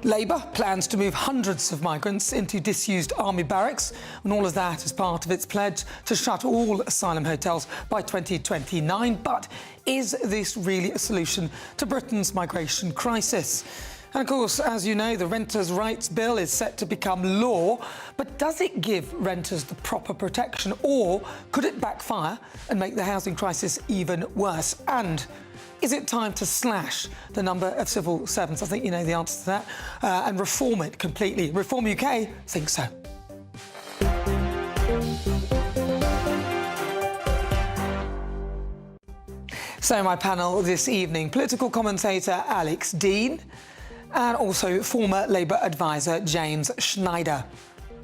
Labour plans to move hundreds of migrants into disused army barracks, and all of that as part of its pledge to shut all asylum hotels by 2029. But is this really a solution to Britain's migration crisis? And of course, as you know, the Renters' Rights Bill is set to become law. But does it give renters the proper protection, or could it backfire and make the housing crisis even worse? And is it time to slash the number of civil servants? I think you know the answer to that. And reform it completely. Reform UK thinks so. So my panel this evening, political commentator Alex Dean and also former Labour advisor James Schneider.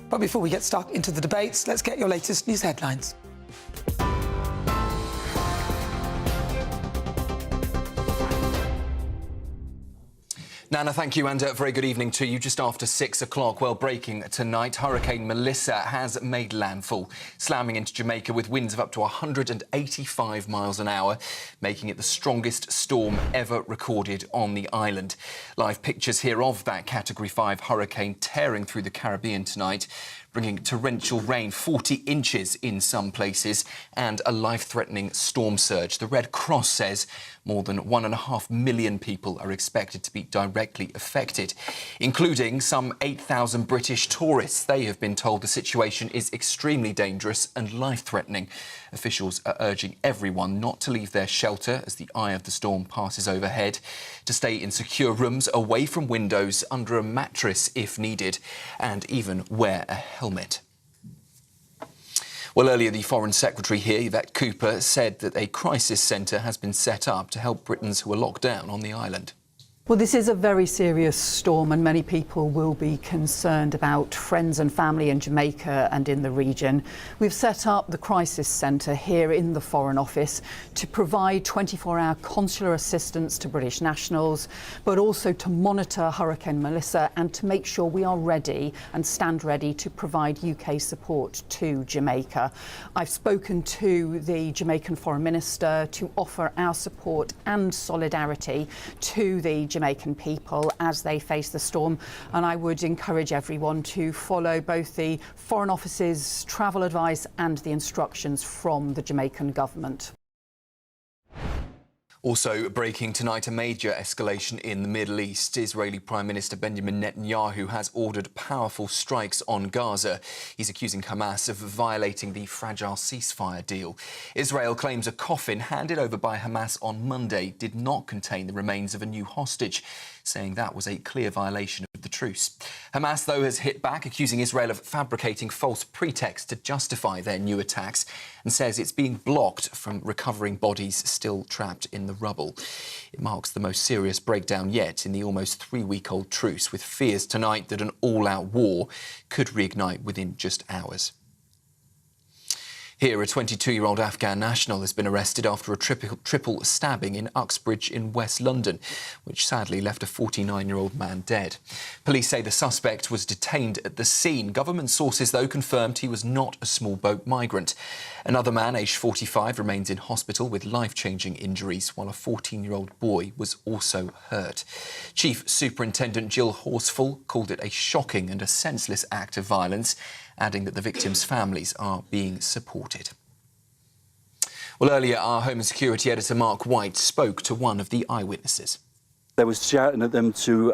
But before we get stuck into the debates, let's get your latest news headlines. Nana, thank you, and a very good evening to you. Just after 6 o'clock, well, breaking tonight, Hurricane Melissa has made landfall, slamming into Jamaica with winds of up to 185 miles an hour, making it the strongest storm ever recorded on the island. Live pictures here of that Category 5 hurricane tearing through the Caribbean tonight, bringing torrential rain, 40 inches in some places, and a life-threatening storm surge. The Red Cross says more than 1.5 million people are expected to be directly affected, including some 8,000 British tourists. They have been told the situation is extremely dangerous and life-threatening. Officials are urging everyone not to leave their shelter as the eye of the storm passes overhead, to stay in secure rooms away from windows, under a mattress if needed, and even wear a helmet. Well, earlier the Foreign Secretary here, Yvette Cooper, said that a crisis centre has been set up to help Britons who are locked down on the island. Well, this is a very serious storm, and many people will be concerned about friends and family in Jamaica and in the region. We've set up the Crisis Centre here in the Foreign Office to provide 24-hour consular assistance to British nationals, but also to monitor Hurricane Melissa and to make sure we are ready and stand ready to provide UK support to Jamaica. I've spoken to the Jamaican Foreign Minister to offer our support and solidarity to the Jamaican people as they face the storm, and I would encourage everyone to follow both the Foreign Office's travel advice and the instructions from the Jamaican government. Also breaking tonight, a major escalation in the Middle East. Israeli Prime Minister Benjamin Netanyahu has ordered powerful strikes on Gaza. He's accusing Hamas of violating the fragile ceasefire deal. Israel claims a coffin handed over by Hamas on Monday did not contain the remains of a new hostage, saying that was a clear violation of the truce. Hamas, though, has hit back, accusing Israel of fabricating false pretexts to justify their new attacks, and says it's being blocked from recovering bodies still trapped in the rubble. It marks the most serious breakdown yet in the almost 3-week-old truce, with fears tonight that an all-out war could reignite within just hours. Here, a 22-year-old Afghan national has been arrested after a triple stabbing in Uxbridge in West London, which sadly left a 49-year-old man dead. Police say the suspect was detained at the scene. Government sources, though, confirmed he was not a small boat migrant. Another man, aged 45, remains in hospital with life-changing injuries, while a 14-year-old boy was also hurt. Chief Superintendent Jill Horsfall called it a shocking and a senseless act of violence, adding that the victims' families are being supported. Well, earlier, our Home and Security editor Mark White spoke to one of the eyewitnesses. They were shouting at them to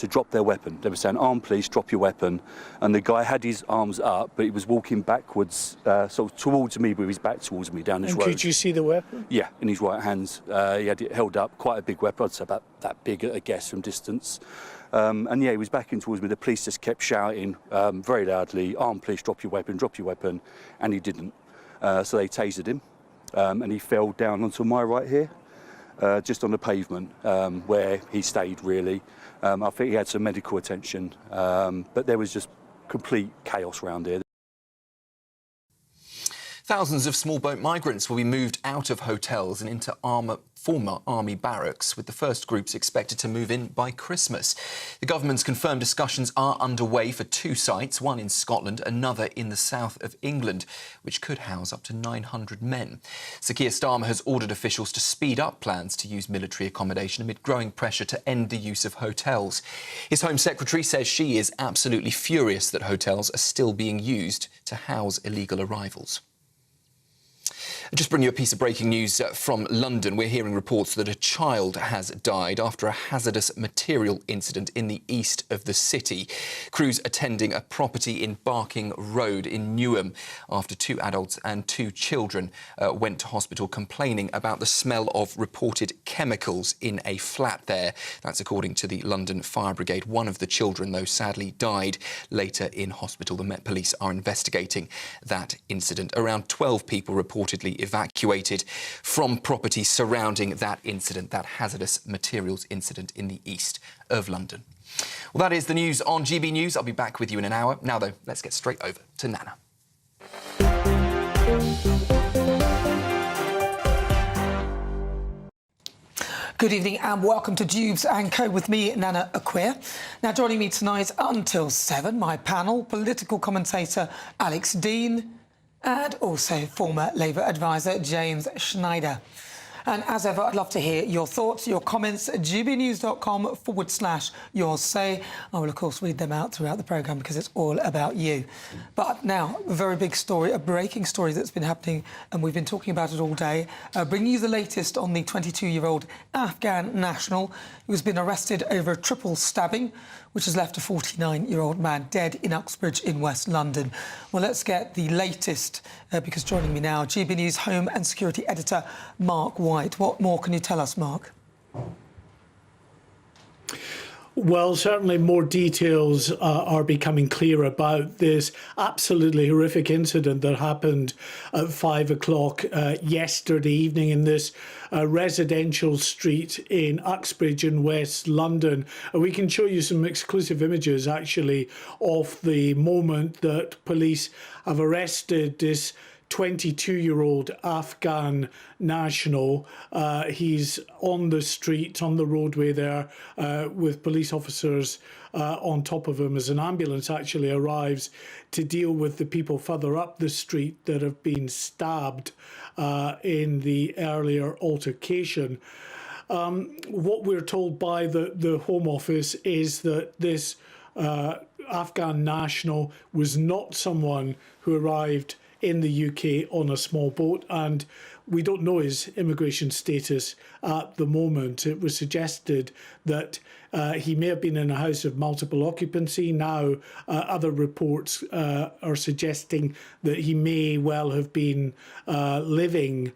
drop their weapon. They were saying, "Arm, please, drop your weapon." And the guy had his arms up, but he was walking backwards, sort of towards me, with his back towards me down this road. Could you see the weapon? Yeah, in his right hands. He had it held up, quite a big weapon, I'd say about that big, I guess, from distance. And yeah, he was backing towards me. The police just kept shouting very loudly, "Arm, please, drop your weapon," and he didn't. So they tasered him, and he fell down onto my right here. Just on the pavement, where he stayed, really. I think he had some medical attention, but there was just complete chaos around here. Thousands of small boat migrants will be moved out of hotels and into former army barracks, with the first groups expected to move in by Christmas. The government's confirmed discussions are underway for 2 sites, one in Scotland, another in the south of England, which could house up to 900 men. Sir Keir Starmer has ordered officials to speed up plans to use military accommodation amid growing pressure to end the use of hotels. His Home Secretary says she is absolutely furious that hotels are still being used to house illegal arrivals. I'll just bring you a piece of breaking news from London. We're hearing reports that a child has died after a hazardous material incident in the east of the city. Crews attending a property in Barking Road in Newham after 2 adults and 2 children went to hospital complaining about the smell of reported chemicals in a flat there. That's according to the London Fire Brigade. One of the children, though, sadly died later in hospital. The Met Police are investigating that incident. Around 12 people reportedly evacuated from property surrounding that incident, that hazardous materials incident in the east of London. Well, that is the news on GB News. I'll be back with you in an hour. Now, though, let's get straight over to Nana. Good evening and welcome to Dewbs & Co with me, Nana Acquia. Now, joining me tonight until 7, my panel, political commentator Alex Dean, and also former Labour advisor James Schneider. And as ever, I'd love to hear your thoughts, your comments at gbnews.com/your say. I will, of course, read them out throughout the programme because it's all about you. But now, a very big story, a breaking story that's been happening, and we've been talking about it all day, bringing you the latest on the 22-year-old Afghan national who has been arrested over a triple stabbing, which has left a 49-year-old man dead in Uxbridge in West London. Well, let's get the latest, because joining me now, GB News Home and Security Editor Mark White. What more can you tell us, Mark? Well, certainly more details are becoming clear about this absolutely horrific incident that happened at 5 o'clock yesterday evening in this residential street in Uxbridge in West London. We can show you some exclusive images, actually, of the moment that police have arrested this 22-year-old Afghan national. He's on the street, on the roadway there, with police officers on top of him as an ambulance actually arrives to deal with the people further up the street that have been stabbed in the earlier altercation. What we're told by the Home Office is that this Afghan national was not someone who arrived in the UK on a small boat, and we don't know his immigration status at the moment. It was suggested that he may have been in a house of multiple occupancy. Now, other reports are suggesting that he may well have been living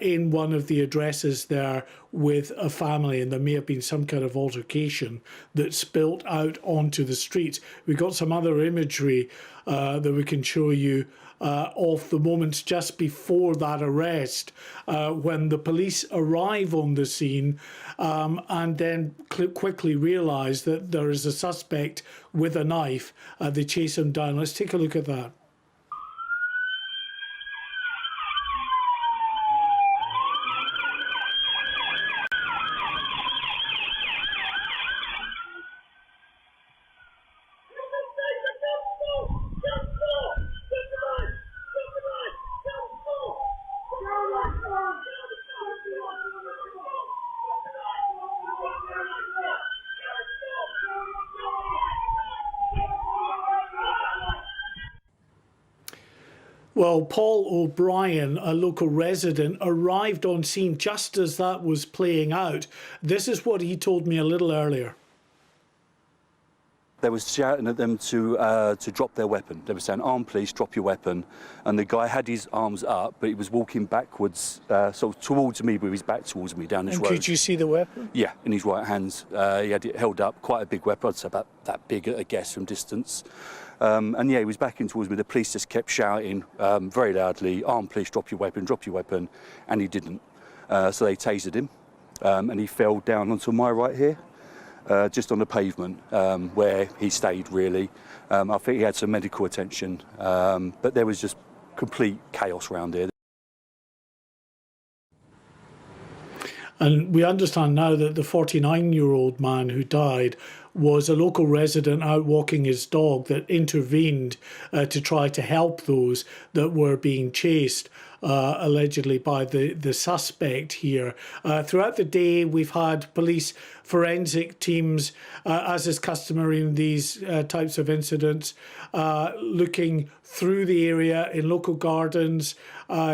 in one of the addresses there with a family, and there may have been some kind of altercation that spilt out onto the streets. We got some other imagery that we can show you of the moments just before that arrest, when the police arrive on the scene and then quickly realise that there is a suspect with a knife. They chase him down. Let's take a look at that. Well, Paul O'Brien, a local resident, arrived on scene just as that was playing out. This is what he told me a little earlier. They were shouting at them to drop their weapon. They were saying, "Armed police, drop your weapon." And the guy had his arms up, but he was walking backwards, sort of towards me, with his back towards me down this road. Could you see the weapon? Yeah, in his right hand. He had it held up, quite a big weapon, I'd say about that big, I guess, from distance. And yeah, he was backing towards me. The police just kept shouting very loudly, "Armed police, drop your weapon, and he didn't. So they tasered him, and he fell down onto my right here, just on the pavement, where he stayed, really. I think he had some medical attention, but there was just complete chaos around here. And we understand now that the 49-year-old man who died was a local resident out walking his dog that intervened to try to help those that were being chased, allegedly by the suspect here. Throughout the day, we've had police forensic teams, as is customary in these types of incidents, looking through the area in local gardens,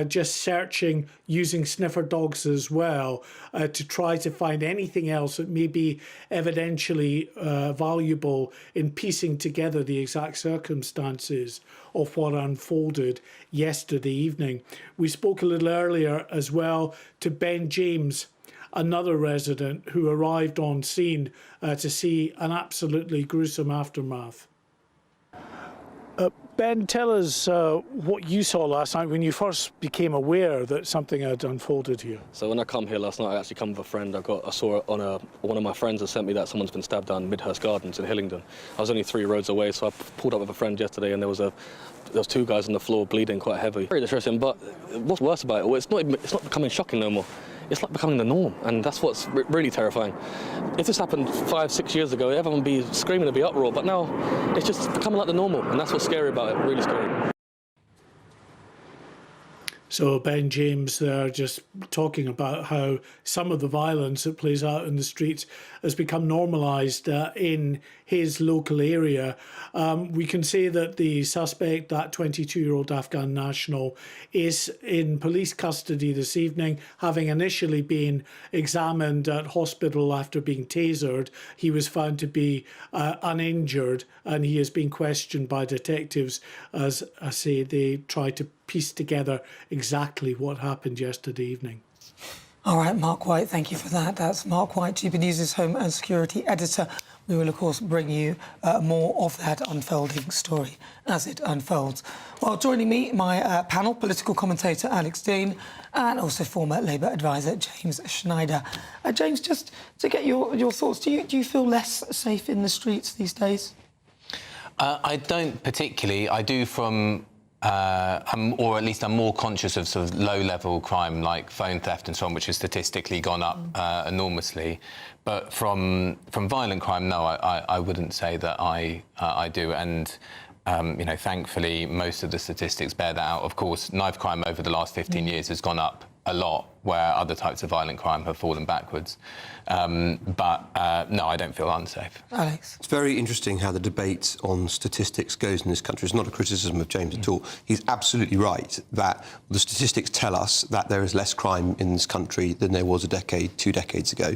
just searching using sniffer dogs as well to try to find anything else that may be evidentially valuable in piecing together the exact circumstances of what unfolded yesterday evening. We spoke a little earlier as well to Ben James, another resident who arrived on scene to see an absolutely gruesome aftermath. Ben, tell us what you saw last night when you first became aware that something had unfolded here. So when I come here last night, I actually come with a friend. I saw it on one of my friends has sent me that someone's been stabbed down Midhurst Gardens in Hillingdon. I was only 3 roads away, so I pulled up with a friend yesterday, and there was 2 guys on the floor bleeding quite heavily. Very distressing, but what's worse about it, well, it's not becoming shocking no more. It's like becoming the norm, and that's what's really terrifying. If this happened 5-6 years ago, everyone would be screaming, it'd be uproar, but now it's just becoming like the normal, and that's what's scary about it, really scary. So Ben James there just talking about how some of the violence that plays out in the streets has become normalised in his local area. We can say that the suspect, that 22-year-old Afghan national, is in police custody this evening, having initially been examined at hospital after being tasered. He was found to be uninjured, and he is being questioned by detectives as I say they try to piece together exactly what happened yesterday evening. All right, Mark White, thank you for that. That's Mark White, GBNews' Home and Security Editor. We will, of course, bring you more of that unfolding story as it unfolds. Well, joining me, my panel, political commentator Alex Dean and also former Labour advisor James Schneider. James, just to get your thoughts, do you feel less safe in the streets these days? I don't particularly. I do from... or at least I'm more conscious of sort of low-level crime like phone theft and so on, which has statistically gone up enormously. But from violent crime, no, I wouldn't say that I do. And you know, thankfully, most of the statistics bear that out. Of course, knife crime over the last 15 years has gone up a lot, where other types of violent crime have fallen backwards. No, I don't feel unsafe. Alex? It's very interesting how the debate on statistics goes in this country. It's not a criticism of James at all. He's absolutely right that the statistics tell us that there is less crime in this country than there was a decade, 2 decades ago.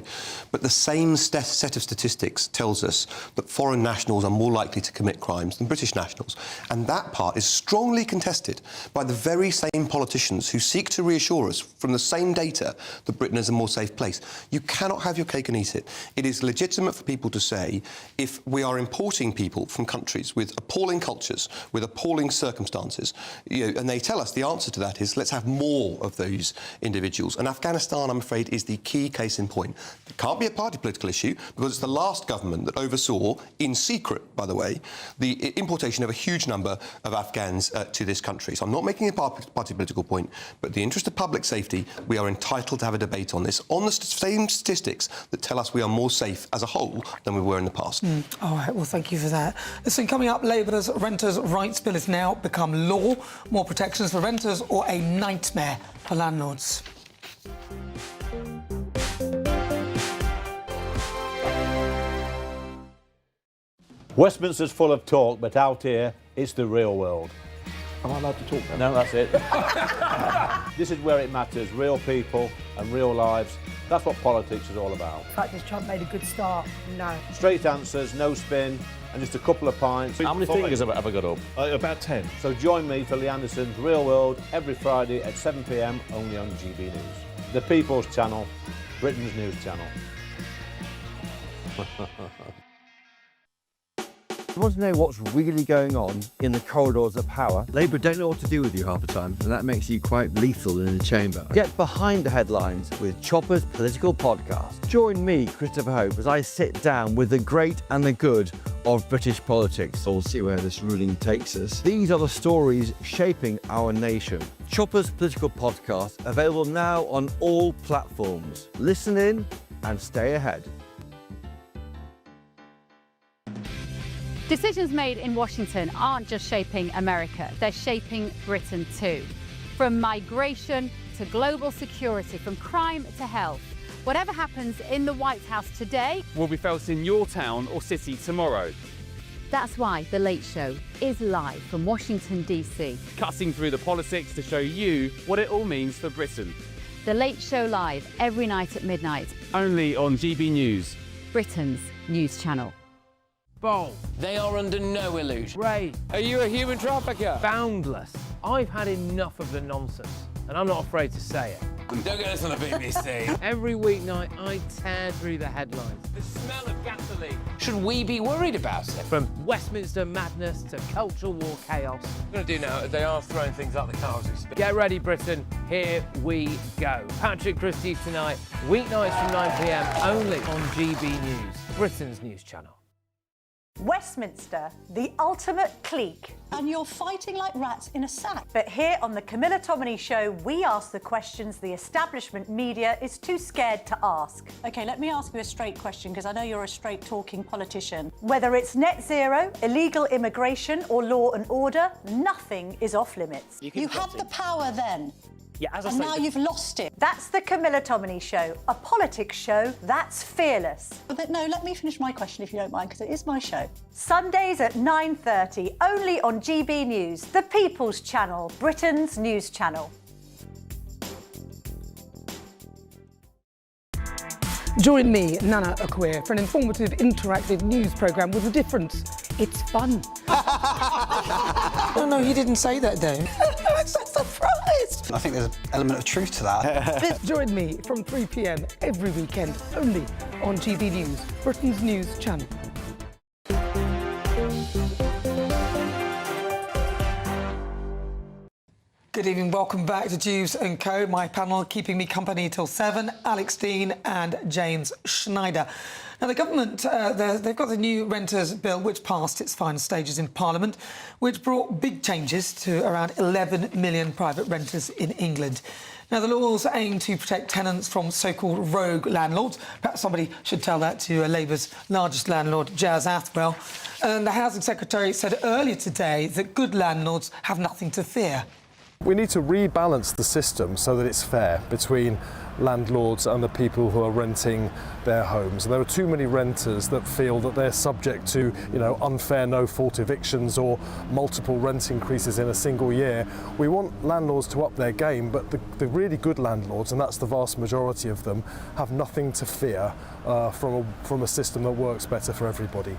But the same set of statistics tells us that foreign nationals are more likely to commit crimes than British nationals. And that part is strongly contested by the very same politicians who seek to reassure us from the same data that Britain is a more safe place. You cannot have your cake and eat it. It is legitimate for people to say, if we are importing people from countries with appalling cultures, with appalling circumstances, you know, and they tell us the answer to that is, let's have more of those individuals. And Afghanistan, I'm afraid, is the key case in point. It can't be a party political issue, because it's the last government that oversaw, in secret, by the way, the importation of a huge number of Afghans to this country. So I'm not making a party political point, but in the interest of public safety, we are entitled to have a debate on this, on the same statistics that tell us we are more safe as a whole than we were in the past. All right, well, thank you for that. Listen, coming up, Labour's Renters' Rights Bill has now become law. More protections for renters or a nightmare for landlords? Westminster's full of talk, but out here, it's the real world. Am I allowed to talk then? No, that's it. This is where it matters, real people and real lives. That's what politics is all about. In fact, has Trump made a good start? No. Straight answers, no spin, and just a couple of pints. How many fingers have I got up? About 10. So join me for Lee Anderson's Real World every Friday at 7 p.m, only on GB News. The People's Channel, Britain's news channel. You want to know what's really going on in the corridors of power? Labour don't know what to do with you half the time, and that makes you quite lethal in the chamber. Get behind the headlines with Chopper's Political Podcast. Join me, Christopher Hope, as I sit down with the great and the good of British politics. We'll see where this ruling takes us. These are the stories shaping our nation. Chopper's Political Podcast, available now on all platforms. Listen in and stay ahead. Decisions made in Washington aren't just shaping America, they're shaping Britain too. From migration to global security, from crime to health. Whatever happens in the White House today will be felt in your town or city tomorrow. That's why The Late Show is live from Washington, D.C. Cutting through the politics to show you what it all means for Britain. The Late Show live every night at midnight. Only on GB News, Britain's news channel. Bold. They are under no illusion. Ray. Are you a human trafficker? Boundless. I've had enough of the nonsense, and I'm not afraid to say it. Don't get this on the BBC. Every weeknight, I tear through the headlines. The smell of gasoline. Should we be worried about it? From Westminster madness to cultural war chaos. What I'm going to do now is they are throwing things out the car as we speak. Get ready, Britain. Here we go. Patrick Christie's tonight, weeknights from 9 p.m, only on GB News, Britain's news channel. Westminster, the ultimate clique. And you're fighting like rats in a sack. But here on the Camilla Tominey Show, we ask the questions the establishment media is too scared to ask. OK, let me ask you a straight question, because I know you're a straight-talking politician. Whether it's net zero, illegal immigration or law and order, nothing is off-limits. You had the power then. Yeah, as I and say, now you've lost it. That's the Camilla Tominey Show, a politics show that's fearless. But no, let me finish my question if you don't mind, because it is my show. Sundays at 9:30, only on GB News, the People's Channel, Britain's news channel. Join me, Nana Akweer, for an informative, interactive news programme with a difference. It's fun. No, he didn't say that, Dave. I'm so surprised. I think there's an element of truth to that. Join me from 3 p.m. every weekend, only on GB News, Britain's news channel. Good evening, welcome back to Dewbs & Co. My panel keeping me company till 7, Alex Dean and James Schneider. Now, the government, they've got the new Renters Bill, which passed its final stages in Parliament, which brought big changes to around 11 million private renters in England. Now, the laws aim to protect tenants from so-called rogue landlords. Perhaps somebody should tell that to Labour's largest landlord, Jazz Athwell. And the Housing Secretary said earlier today that good landlords have nothing to fear. We need to rebalance the system so that it's fair between landlords and the people who are renting their homes. And there are too many renters that feel that they're subject to, unfair no-fault evictions or multiple rent increases in a single year. We want landlords to up their game, but the really good landlords, and that's the vast majority of them, have nothing to fear from a system that works better for everybody.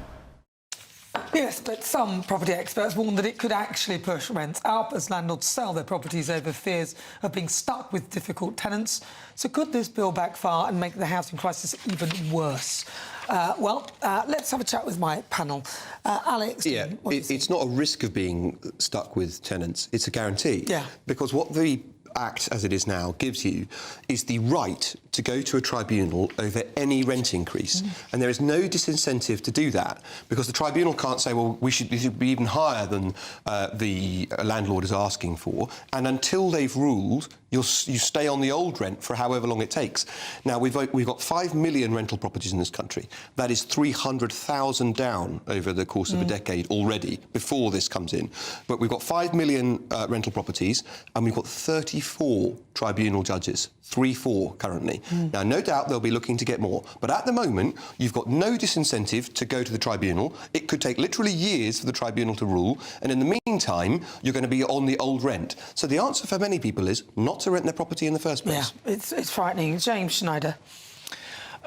Yes, but some property experts warn that it could actually push rents up as landlords sell their properties over fears of being stuck with difficult tenants. So could this bill backfire and make the housing crisis even worse? Let's have a chat with my panel. Alex? Yeah, it's not a risk of being stuck with tenants, it's a guarantee. Yeah. Because what the Act, as it is now, gives you is the right to go to a tribunal over any rent increase. And there is no disincentive to do that, because the tribunal can't say, well, we should be even higher than the landlord is asking for. And until they've ruled, you stay on the old rent for however long it takes. Now, we've got 5 million rental properties in this country. That is 300,000 down over the course of a decade already, before this comes in. But we've got 5 million rental properties, and we've got 34 tribunal judges, 3-4 currently. Now, no doubt they'll be looking to get more. But at the moment, you've got no disincentive to go to the tribunal. It could take literally years for the tribunal to rule. And in the meantime, you're going to be on the old rent. So the answer for many people is not to rent their property in the first place. Yeah, it's frightening. James Schneider.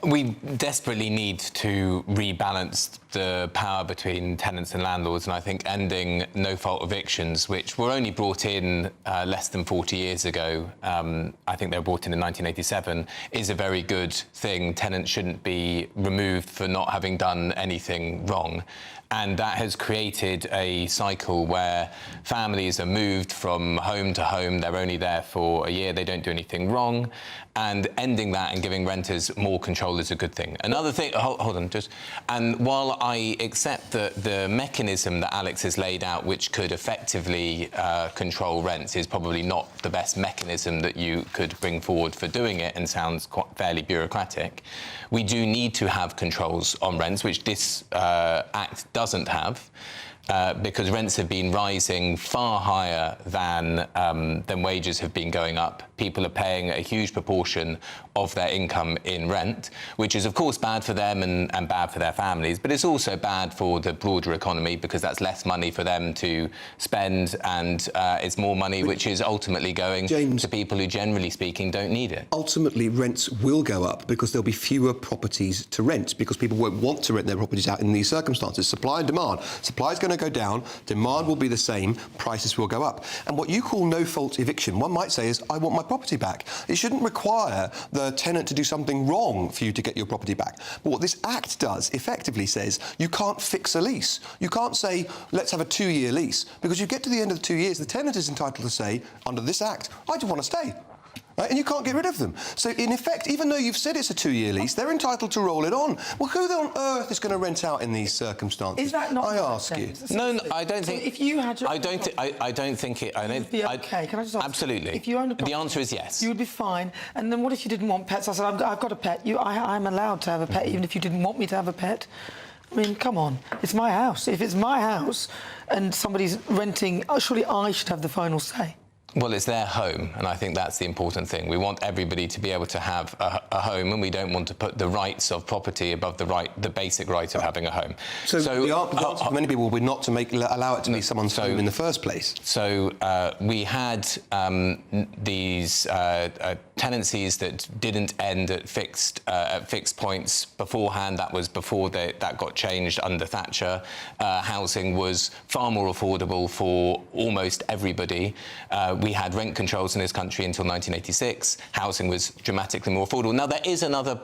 We desperately need to rebalance the power between tenants and landlords, and I think ending no-fault evictions, which were only brought in less than 40 years ago, I think they were brought in 1987, is a very good thing. Tenants shouldn't be removed for not having done anything wrong. And that has created a cycle where families are moved from home to home. They're only there for a year. They don't do anything wrong. And ending that and giving renters more control is a good thing. Another thing, hold on, and while I accept that the mechanism that Alex has laid out, which could effectively control rents, is probably not the best mechanism that you could bring forward for doing it, and sounds quite fairly bureaucratic. We do need to have controls on rents, which this Act doesn't have. Because rents have been rising far higher than wages have been going up. People are paying a huge proportion of their income in rent, which is, of course, bad for them and bad for their families, but it's also bad for the broader economy because that's less money for them to spend, and it's more money which is ultimately going to people who, generally speaking, don't need it. Ultimately, rents will go up because there'll be fewer properties to rent, because people won't want to rent their properties out in these circumstances. Supply and demand. Supply is going to go down, demand will be the same, prices will go up. And what you call no-fault eviction, one might say is, I want my property back. It shouldn't require the tenant to do something wrong for you to get your property back. But what this Act does, effectively says, you can't fix a lease. You can't say, let's have a 2-year lease, because you get to the end of the 2 years, the tenant is entitled to say, under this Act, I just want to stay. Right? And you can't get rid of them. So, in effect, even though you've said it's a 2-year lease, they're entitled to roll it on. Well, who on earth is going to rent out in these circumstances? Is that not? I ask you. No, I don't think. So if you had your I don't think it. It would be okay. Can I just ask? Absolutely. If you owned a property, the answer is yes. You would be fine. And then what if you didn't want pets? I said, I've got a pet. I'm allowed to have a pet, even if you didn't want me to have a pet. I mean, come on. It's my house. If it's my house and somebody's renting, surely I should have the final say. Well, it's their home, and I think that's the important thing. We want everybody to be able to have a home, and we don't want to put the rights of property above the basic right of having a home. So the answer for many people will be not to allow it to be someone's home in the first place. So we had these tenancies that didn't end at fixed points beforehand. That was before that got changed under Thatcher. Housing was far more affordable for almost everybody. We had rent controls in this country until 1986. Housing was dramatically more affordable. Now, there is another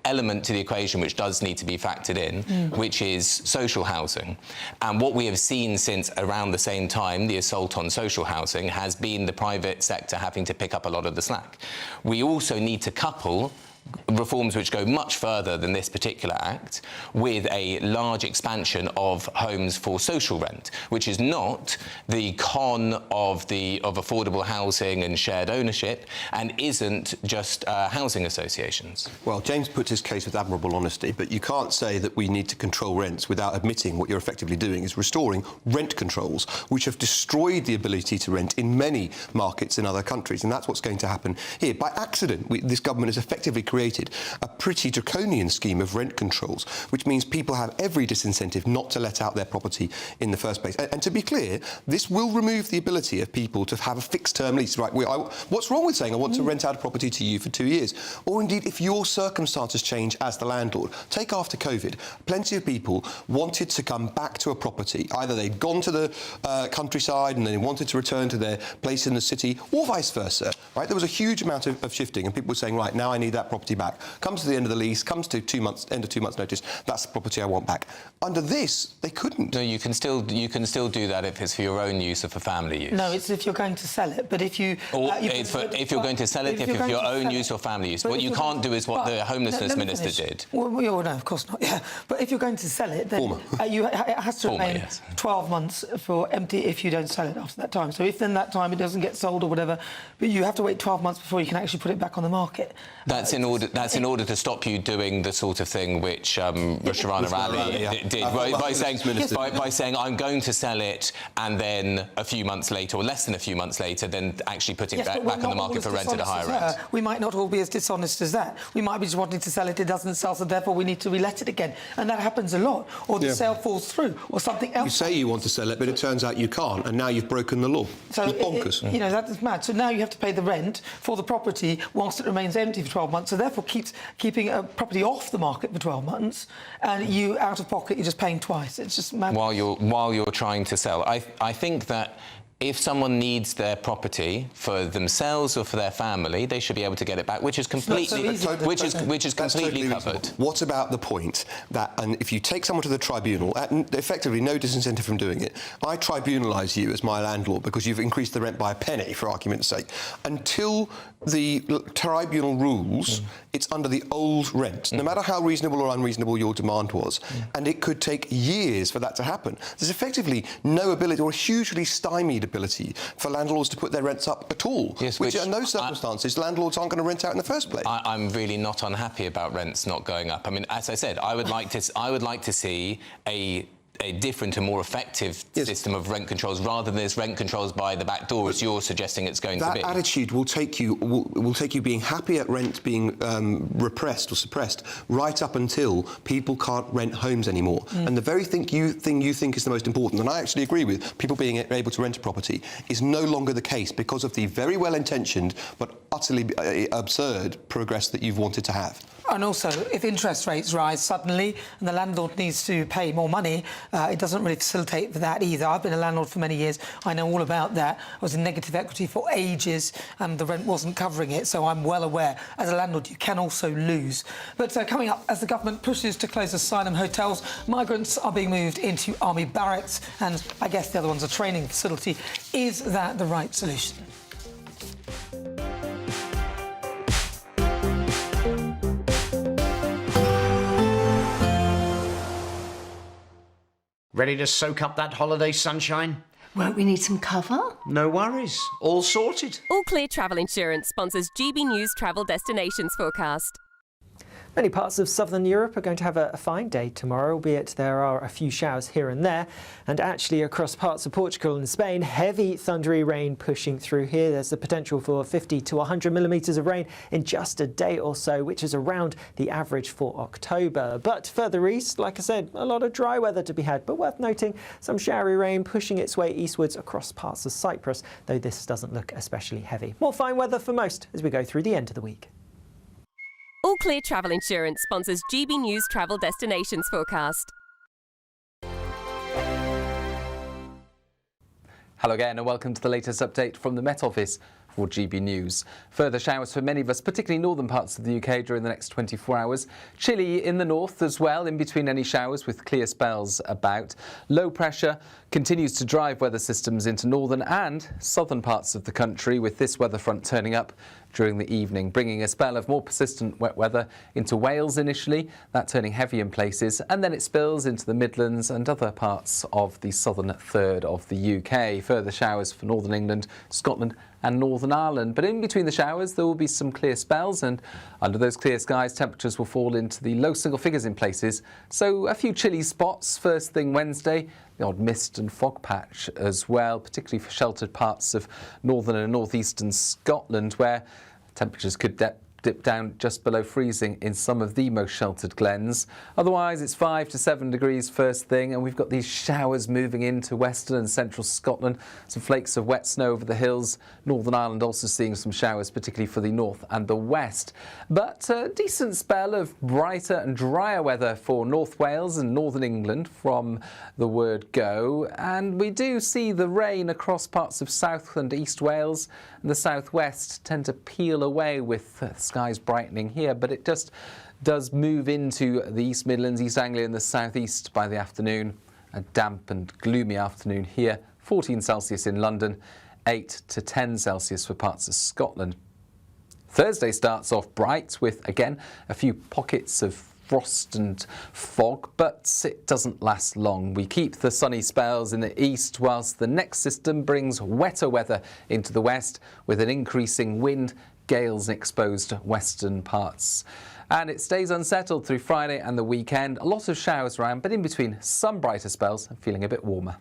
element to the equation which does need to be factored in, which is social housing. And what we have seen since around the same time, the assault on social housing, has been the private sector having to pick up a lot of the slack. We also need to couple reforms which go much further than this particular Act with a large expansion of homes for social rent, which is not the con of affordable housing and shared ownership, and isn't just housing associations. Well, James puts his case with admirable honesty, but you can't say that we need to control rents without admitting what you're effectively doing is restoring rent controls, which have destroyed the ability to rent in many markets in other countries, and that's what's going to happen here. By accident, this government has effectively created a pretty draconian scheme of rent controls, which means people have every disincentive not to let out their property in the first place. And to be clear, this will remove the ability of people to have a fixed-term lease. Right? What's wrong with saying I want to rent out a property to you for 2 years? Or indeed, if your circumstances change as the landlord. Take after COVID, plenty of people wanted to come back to a property. Either they'd gone to the countryside and then they wanted to return to their place in the city, or vice versa. Right? There was a huge amount of shifting, and people were saying, right, now I need that property back. Comes to the end of the lease, comes to end of 2 months' notice, that's the property I want back. Under this, they couldn't. No, you can still do that if it's for your own use or for family use. No, it's if you're going to sell it. But if you... if you're going to sell it, if it's for your own use or family use. What you can't do is what the homelessness minister did. Well, no, of course not, yeah. But if you're going to sell it, then it has to remain 12 months for empty if you don't sell it after that time. So if in that time it doesn't get sold or whatever, but you have to wait 12 months before you can actually put it back on the market. That's in order to stop you doing the sort of thing which Sharana Ali did by saying I'm going to sell it, and then a few months later, or less than a few months later, then actually putting it back on the market for rent at a higher rent. We might not all be as dishonest as that. We might be just wanting to sell it, it doesn't sell, so therefore we need to relet it again. And that happens a lot. Or the sale falls through, or something else. You say you want to sell it, but it turns out you can't, and now you've broken the law. So it's bonkers. That's mad. So now you have to pay the rent for the property whilst it remains empty for 12 months, so therefore keeping a property off the market for 12 months, and you out of pocket, you're just paying twice. It's just mad. While you're trying to sell. I think that if someone needs their property for themselves or for their family, they should be able to get it back, which is completely completely covered. What about the point that, and if you take someone to the tribunal, at effectively no disincentive from doing it, I tribunalise you as my landlord because you've increased the rent by a penny, for argument's sake. Until the tribunal rules, it's under the old rent, no matter how reasonable or unreasonable your demand was. And it could take years for that to happen. There's effectively no ability, or a hugely stymied ability, for landlords to put their rents up at all. Yes, which in those circumstances, landlords aren't going to rent out in the first place. I'm really not unhappy about rents not going up. I mean, as I said, I would like to see a different and more effective system of rent controls rather than this rent controls by the back door, as you're suggesting it's going to be. That attitude will take you being happy at rent being repressed or suppressed right up until people can't rent homes anymore. And the very thing you think is the most important, and I actually agree with, people being able to rent a property, is no longer the case because of the very well-intentioned but utterly absurd progress that you've wanted to have. And also, if interest rates rise suddenly and the landlord needs to pay more money, it doesn't really facilitate that either. I've been a landlord for many years. I know all about that. I was in negative equity for ages and the rent wasn't covering it, so I'm well aware. As a landlord, you can also lose. But coming up, as the government pushes to close asylum hotels, migrants are being moved into army barracks, and I guess the other one's a training facility. Is that the right solution? Ready to soak up that holiday sunshine? Won't we need some cover? No worries. All sorted. All Clear Travel Insurance sponsors GB News Travel Destinations Forecast. Many parts of southern Europe are going to have a fine day tomorrow, albeit there are a few showers here and there. And actually across parts of Portugal and Spain, heavy thundery rain pushing through here. There's the potential for 50 to 100 millimetres of rain in just a day or so, which is around the average for October. But further east, like I said, a lot of dry weather to be had. But worth noting, some showery rain pushing its way eastwards across parts of Cyprus, though this doesn't look especially heavy. More fine weather for most as we go through the end of the week. All Clear Travel Insurance sponsors GB News Travel Destinations Forecast. Hello again and welcome to the latest update from the Met Office for GB News. Further showers for many of us, particularly northern parts of the UK during the next 24 hours. Chilly in the north as well, in between any showers with clear spells about. Low pressure continues to drive weather systems into northern and southern parts of the country, with this weather front turning up during the evening, bringing a spell of more persistent wet weather into Wales initially, that turning heavy in places, and then it spills into the Midlands and other parts of the southern third of the UK. Further showers for northern England, Scotland and Northern Ireland. But in between the showers, there will be some clear spells, and under those clear skies, temperatures will fall into the low single figures in places. So a few chilly spots first thing Wednesday, the odd mist and fog patch as well, particularly for sheltered parts of northern and northeastern Scotland, where temperatures could dip down just below freezing in some of the most sheltered glens. Otherwise, it's 5 to 7 degrees first thing, and we've got these showers moving into western and central Scotland. Some flakes of wet snow over the hills. Northern Ireland also seeing some showers, particularly for the north and the west. But a decent spell of brighter and drier weather for North Wales and northern England from the word go. And we do see the rain across parts of South and East Wales, and the southwest tend to peel away with skies brightening here, but it just does move into the East Midlands, East Anglia and the southeast by the afternoon. A damp and gloomy afternoon here, 14 Celsius in London, 8 to 10 Celsius for parts of Scotland. Thursday starts off bright with, again, a few pockets of frost and fog, but it doesn't last long. We keep the sunny spells in the east, whilst the next system brings wetter weather into the west with an increasing wind, gales in exposed western parts. And it stays unsettled through Friday and the weekend. A lot of showers around, but in between some brighter spells and feeling a bit warmer.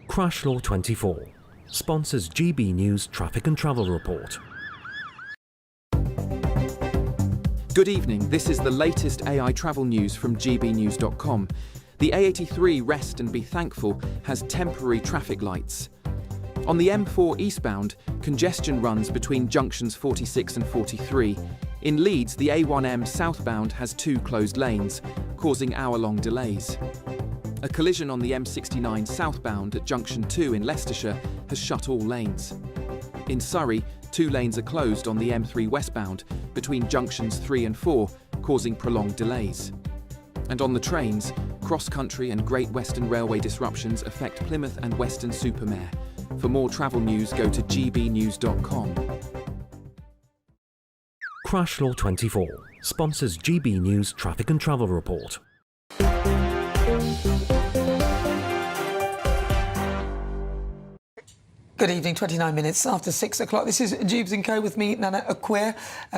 Crash Law 24 sponsors GB News Traffic and Travel Report. Good evening, this is the latest AI travel news from gbnews.com. The A83 Rest and Be Thankful has temporary traffic lights. On the M4 eastbound, congestion runs between junctions 46 and 43. In Leeds, the A1M southbound has 2 closed lanes, causing hour-long delays. A collision on the M69 southbound at Junction 2 in Leicestershire has shut all lanes. In Surrey, 2 lanes are closed on the M3 westbound between junctions 3 and 4, causing prolonged delays. And on the trains, cross-country and Great Western Railway disruptions affect Plymouth and Weston-super-Mare. For more travel news, go to gbnews.com. Crash Law 24 sponsors GB News Traffic and Travel Report. Good evening, 29 minutes after 6 o'clock. This is Dewbs & Co with me, Nana Acquare,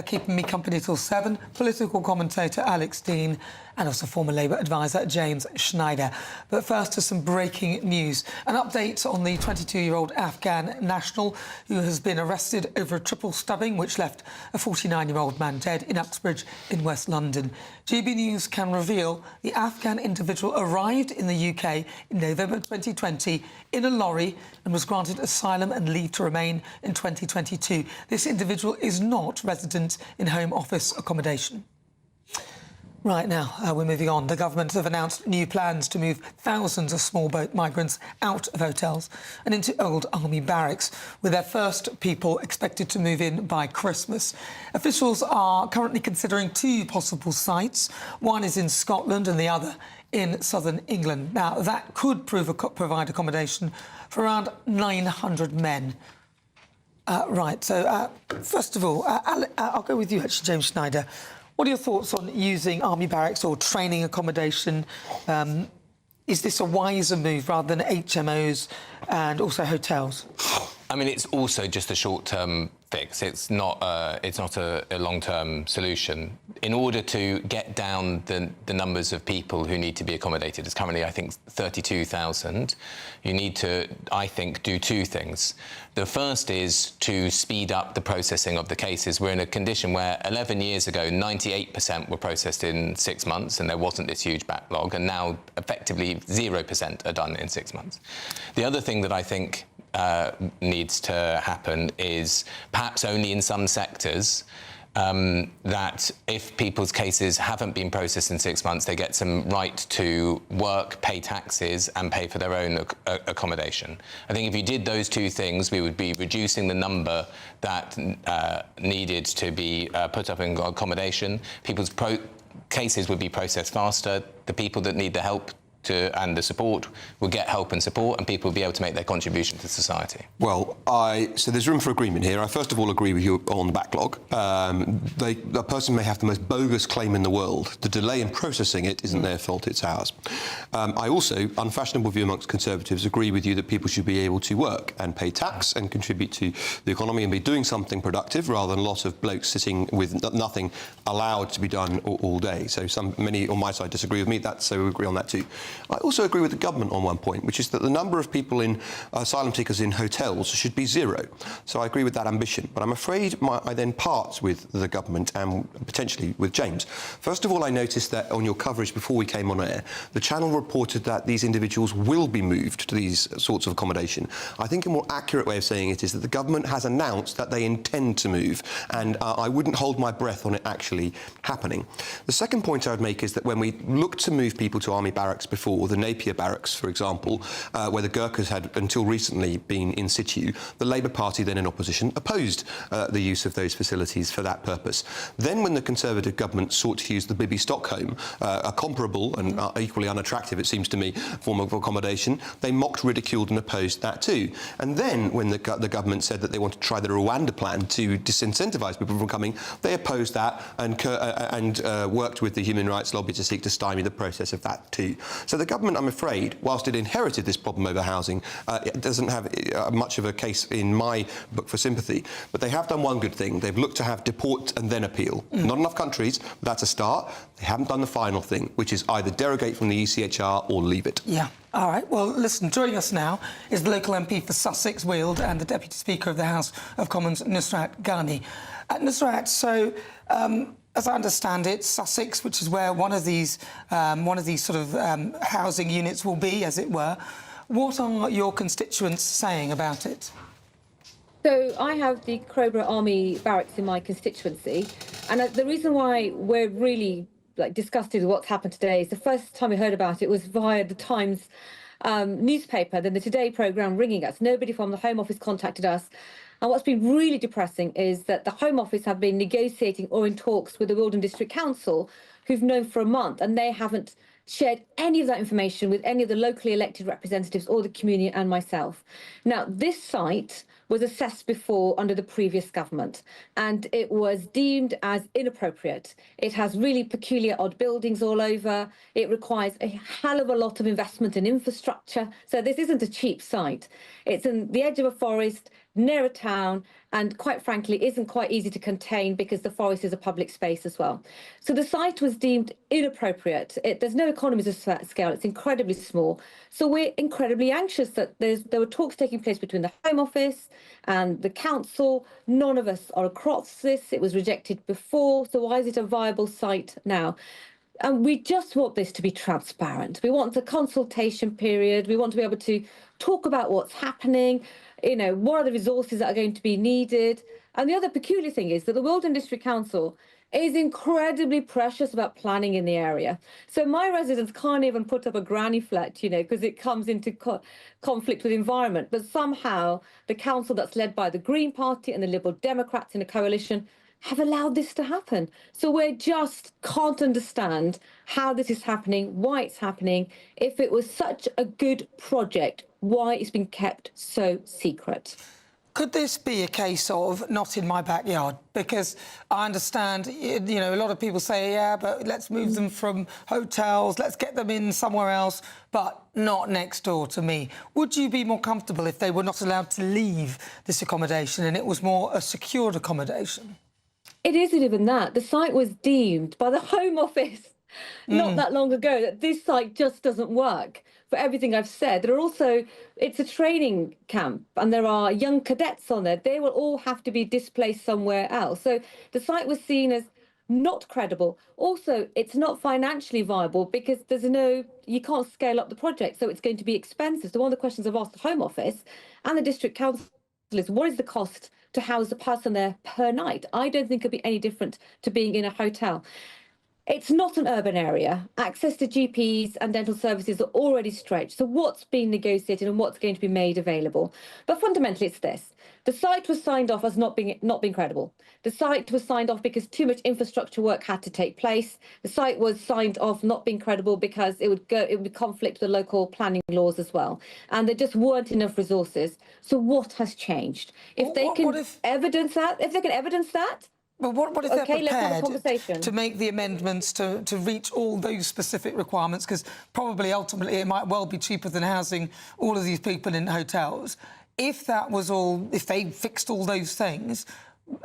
keeping me company till 7. Political commentator Alex Dean and also former Labour advisor James Schneider. But first to some breaking news. An update on the 22-year-old Afghan national who has been arrested over a triple stabbing which left a 49-year-old man dead in Uxbridge in West London. GB News can reveal the Afghan individual arrived in the UK in November 2020 in a lorry and was granted asylum and leave to remain in 2022. This individual is not resident in Home Office accommodation. Right now, we're moving on. The government have announced new plans to move thousands of small boat migrants out of hotels and into old army barracks, with their first people expected to move in by Christmas. Officials are currently considering 2 possible sites. One is in Scotland and the other in southern England. Now, that could provide accommodation for around 900 men. First of all, I'll go with you, actually, James Schneider. What are your thoughts on using army barracks or training accommodation? Is this a wiser move rather than HMOs and also hotels? I mean, it's also just a short-term fix. It's not a long-term solution. In order to get down the numbers of people who need to be accommodated, it's currently, I think, 32,000. You need to, I think, do 2 things. The first is to speed up the processing of the cases. We're in a condition where 11 years ago, 98% were processed in 6 months, and there wasn't this huge backlog, and now effectively 0% are done in 6 months. The other thing that I think needs to happen is perhaps only in some sectors that if people's cases haven't been processed in 6 months, they get some right to work, pay taxes and pay for their own accommodation. I think if you did those 2 things, we would be reducing the number that needed to be put up in accommodation. People's cases would be processed faster. The people that need the help and the support will get help and support, and people will be able to make their contribution to society. Well, so there's room for agreement here. I first of all agree with you on the backlog. A person may have the most bogus claim in the world. The delay in processing it isn't their fault, it's ours. I also, unfashionable view amongst Conservatives, agree with you that people should be able to work and pay tax and contribute to the economy and be doing something productive rather than a lot of blokes sitting with nothing allowed to be done all day. So many on my side disagree with me, so we agree on that too. I also agree with the government on one point, which is that the number of people in asylum seekers in hotels should be 0. So I agree with that ambition. But I'm afraid I then part with the government and potentially with James. First of all, I noticed that on your coverage before we came on air, the channel reported that these individuals will be moved to these sorts of accommodation. I think a more accurate way of saying it is that the government has announced that they intend to move, and I wouldn't hold my breath on it actually happening. The second point I would make is that when we looked to move people to army barracks before, the Napier barracks, for example, where the Gurkhas had until recently been in situ, the Labour Party, then in opposition, opposed the use of those facilities for that purpose. Then when the Conservative government sought to use the Bibby Stockholm, a comparable and equally unattractive, it seems to me, form of accommodation, they mocked, ridiculed and opposed that too. And then when the government said that they want to try the Rwanda plan to disincentivise people from coming, they opposed that and worked with the human rights lobby to seek to stymie the process of that too. So the government, I'm afraid, whilst it inherited this problem over housing, it doesn't have much of a case in my book for sympathy. But they have done one good thing. They've looked to have deport and then appeal. Not enough countries, but that's a start. They haven't done the final thing, which is either derogate from the ECHR or leave it. Yeah. All right. Well, listen, joining us now is the local MP for Sussex, Weald, and the Deputy Speaker of the House of Commons, Nusrat Ghani. Nusrat, so as I understand it, Sussex, which is where one of these sort of housing units will be, as it were, what are your constituents saying about it? So I have the Crowborough Army Barracks in my constituency, and the reason why we're really disgusted with what's happened today is the first time we heard about it was via the Times newspaper, then the Today programme ringing us. Nobody from the Home Office contacted us. And what's been really depressing is that the Home Office have been negotiating or in talks with the Wealdon District Council, who've known for a month, and they haven't shared any of that information with any of the locally elected representatives or the community and myself. Now, this site was assessed before under the previous government, and it was deemed as inappropriate. It has really peculiar odd buildings all over. It requires a hell of a lot of investment in infrastructure. So this isn't a cheap site. It's in the edge of a forest, near a town, and quite frankly isn't quite easy to contain because the forest is a public space as well. So the site was deemed inappropriate. There's no economies of scale. It's incredibly small. So we're incredibly anxious that there were talks taking place between the Home Office and the council. None of us are across this. It was rejected before. So why is it a viable site now? And we just want this to be transparent. We want the consultation period. We want to be able to talk about what's happening, what are the resources that are going to be needed. And the other peculiar thing is that the Wealdon District Council is incredibly precious about planning in the area. So my residents can't even put up a granny flat, because it comes into conflict with the environment. But somehow the council that's led by the Green Party and the Liberal Democrats in a coalition have allowed this to happen. So we just can't understand how this is happening, why it's happening. If it was such a good project, why it's been kept so secret. Could this be a case of not in my backyard? Because I understand, a lot of people say, yeah, but let's move them from hotels, let's get them in somewhere else, but not next door to me. Would you be more comfortable if they were not allowed to leave this accommodation and it was more a secured accommodation? It isn't even that. The site was deemed by the Home Office not that long ago that this site just doesn't work for everything I've said. It's a training camp and there are young cadets on there. They will all have to be displaced somewhere else. So the site was seen as not credible. Also, it's not financially viable because you can't scale up the project. So it's going to be expensive. So one of the questions I've asked the Home Office and the District Council is, what is the cost to house a person there per night? I don't think it'd be any different to being in a hotel. It's not an urban area. Access to GPs and dental services are already stretched. So what's being negotiated and what's going to be made available? But fundamentally, it's this. The site was signed off as not being credible. The site was signed off because too much infrastructure work had to take place. The site was signed off not being credible because it would conflict with the local planning laws as well. And there just weren't enough resources. So what has changed? If they can evidence that, but what if they're let's have a prepared conversation. to make the amendments to reach all those specific requirements? Because probably ultimately it might well be cheaper than housing all of these people in hotels. If they fixed all those things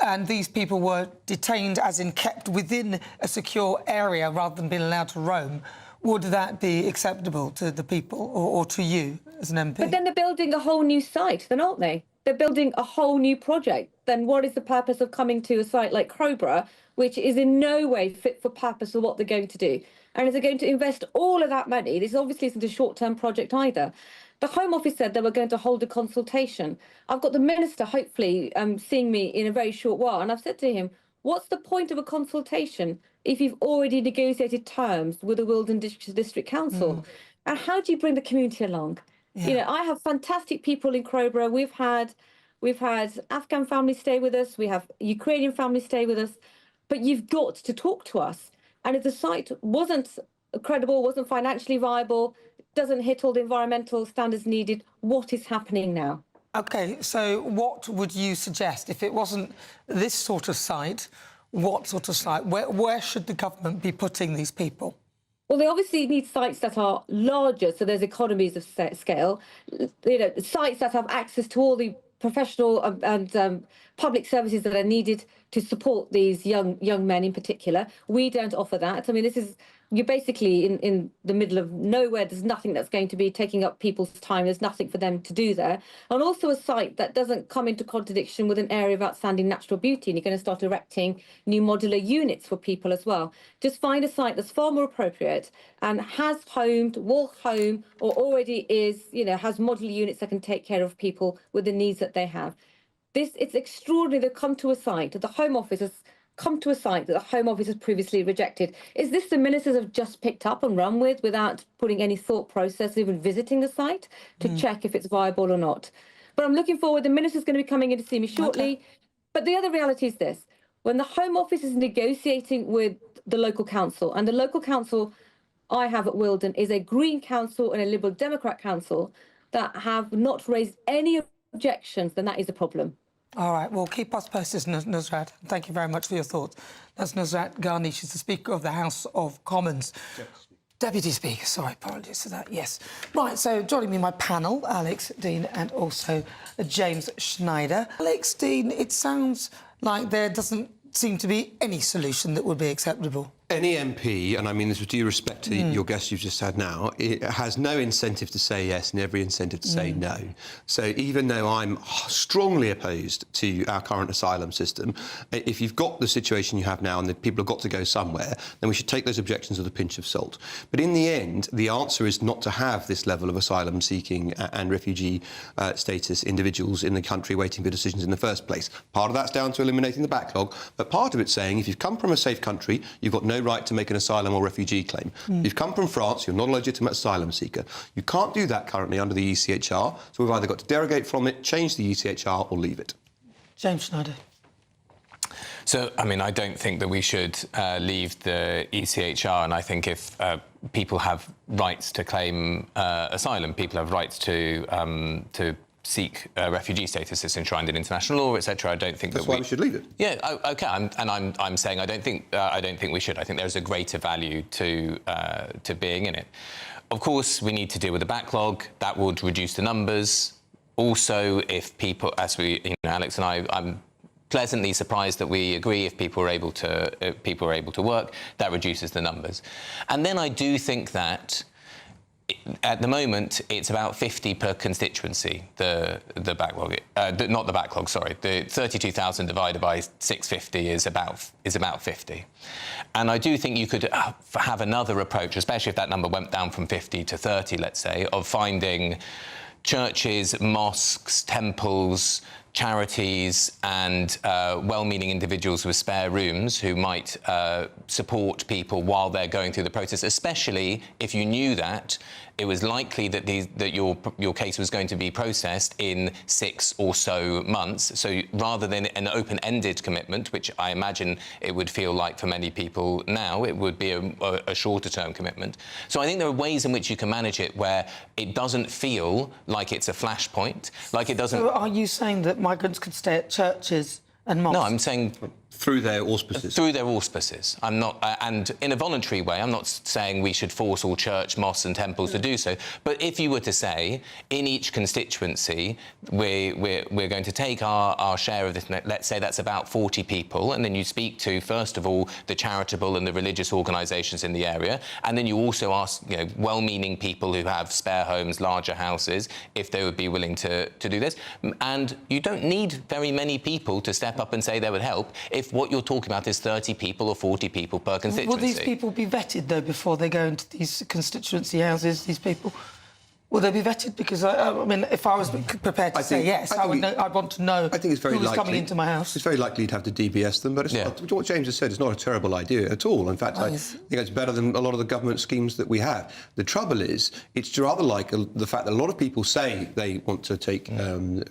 and these people were detained, as in kept within a secure area rather than being allowed to roam, would that be acceptable to the people or to you as an MP? But then they're building a whole new site, then, aren't they? They're building a whole new project. Then what is the purpose of coming to a site like Crowborough, which is in no way fit for purpose for what they're going to do? And is they're going to invest all of that money? This obviously isn't a short-term project either. The Home Office said they were going to hold a consultation. I've got the Minister, hopefully, seeing me in a very short while, and I've said to him, what's the point of a consultation if you've already negotiated terms with the Wealdon District Council? And how do you bring the community along? Yeah. I have fantastic people in Crowborough. We've had Afghan families stay with us. We have Ukrainian families stay with us. But you've got to talk to us. And if the site wasn't credible, wasn't financially viable, doesn't hit all the environmental standards needed, what is happening now? OK, so what would you suggest? If it wasn't this sort of site, what sort of site? Where should the government be putting these people? Well, they obviously need sites that are larger, so there's economies of scale. Sites that have access to all the professional and public services that are needed to support these young men in particular. We don't offer that. I mean, you're basically in the middle of nowhere. There's nothing that's going to be taking up people's time. There's nothing for them to do there. And also a site that doesn't come into contradiction with an area of outstanding natural beauty. And you're going to start erecting new modular units for people as well. Just find a site that's far more appropriate and has will home, or already has modular units that can take care of people with the needs that they have. It's extraordinary. They've come to a site that the Home Office has come to a site that the Home Office has previously rejected. Is this the ministers have just picked up and run with without putting any thought process, even visiting the site to check if it's viable or not? But I'm looking forward. The minister's going to be coming in to see me shortly. Okay. But the other reality is this: when the Home Office is negotiating with the local council, and the local council I have at Wilden is a Green council and a Liberal Democrat council that have not raised any objections, then that is a problem. All right, well, keep us posted, Nusrat. Thank you very much for your thoughts. That's Nusrat Ghani. She's the Speaker of the House of Commons. Deputy Speaker, sorry, apologies for that, yes. Right, so joining me in my panel, Alex Dean and also James Schneider. Alex Dean, it sounds like there doesn't seem to be any solution that would be acceptable. Any MP, and I mean this with due respect to your guest you've just had now, it has no incentive to say yes and every incentive to say no. So even though I'm strongly opposed to our current asylum system, if you've got the situation you have now and the people have got to go somewhere, then we should take those objections with a pinch of salt. But in the end, the answer is not to have this level of asylum-seeking and refugee status individuals in the country waiting for decisions in the first place. Part of that's down to eliminating the backlog, but part of it's saying if you've come from a safe country, you've got no right to make an asylum or refugee claim. You've come from France, you're not a legitimate asylum seeker. You can't do that currently under the ECHR, so we've either got to derogate from it, change the ECHR, or leave it. James Schneider. So, I mean, I don't think that we should leave the ECHR, and I think if people have rights to claim asylum, people have rights to seek refugee status that's enshrined in international law, etc. I don't think that's why we should leave it. Yeah, okay. I'm saying I don't think we should. I think there's a greater value to being in it. Of course, we need to deal with the backlog. That would reduce the numbers. Also, if people, as we, Alex and I'm pleasantly surprised that we agree if people are able to work, that reduces the numbers. And then I do think that at the moment, it's about 50 per constituency, the backlog. Not the backlog, sorry. The 32,000 divided by 650 is about 50. And I do think you could have another approach, especially if that number went down from 50 to 30, let's say, of finding churches, mosques, temples, charities and well-meaning individuals with spare rooms who might support people while they're going through the process, especially if you knew that it was likely that your case was going to be processed in 6 or so months. So rather than an open-ended commitment, which I imagine it would feel like for many people now, it would be a shorter-term commitment. So I think there are ways in which you can manage it where it doesn't feel like it's a flashpoint, like it doesn't... So are you saying that migrants could stay at churches and mosques? No, I'm saying... Through their auspices. Through their auspices. I'm not, and in a voluntary way, I'm not saying we should force all church, mosques and temples to do so. But if you were to say, in each constituency, we're going to take our share of this, let's say that's about 40 people, and then you speak to, first of all, the charitable and the religious organisations in the area, and then you also ask, well-meaning people who have spare homes, larger houses, if they would be willing to do this. And you don't need very many people to step up and say they would help if what you're talking about is 30 people or 40 people per constituency. Will these people be vetted, though, before they go into these constituency houses, these people? Will they be vetted? Because, I mean, if I was prepared to say yes, I'd want to know who was coming into my house. It's very likely you'd have to DBS them, but it's not, what James has said is not a terrible idea at all. In fact, I think it's better than a lot of the government schemes that we have. The trouble is, it's rather like the fact that a lot of people say they want to take